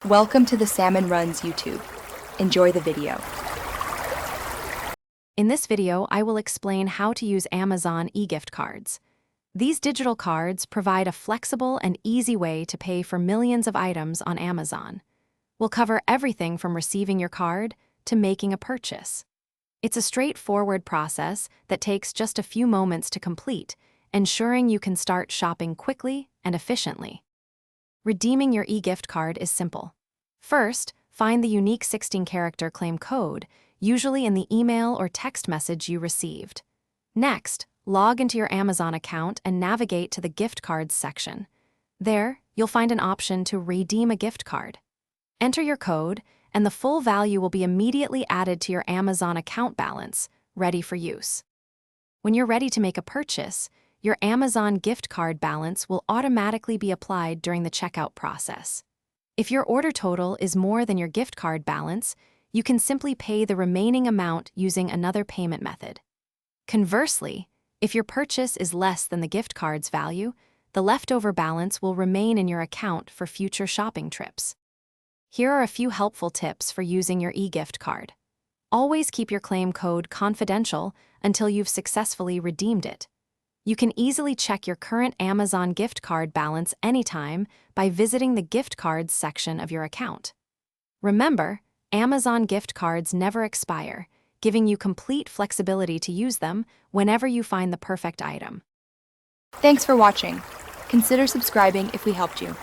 Welcome to the Salmon Runs YouTube. Enjoy the video. In this video, I will explain how to use Amazon e-gift cards. These digital cards provide a flexible and easy way to pay for millions of items on Amazon. We'll cover everything from receiving your card to making a purchase. It's a straightforward process that takes just a few moments to complete, ensuring you can start shopping quickly and efficiently. Redeeming your e-gift card is simple. First, find the unique 16-character claim code, usually in the email or text message you received. Next, log into your Amazon account and navigate to the gift cards section. There, you'll find an option to redeem a gift card. Enter your code, and the full value will be immediately added to your Amazon account balance, ready for use. When you're ready to make a purchase, your Amazon gift card balance will automatically be applied during the checkout process. If your order total is more than your gift card balance, you can simply pay the remaining amount using another payment method. Conversely, if your purchase is less than the gift card's value, the leftover balance will remain in your account for future shopping trips. Here are a few helpful tips for using your e-gift card. Always keep your claim code confidential until you've successfully redeemed it. You can easily check your current Amazon gift card balance anytime by visiting the gift cards section of your account. Remember, Amazon gift cards never expire, giving you complete flexibility to use them whenever you find the perfect item. Thanks for watching. Consider subscribing if we helped you.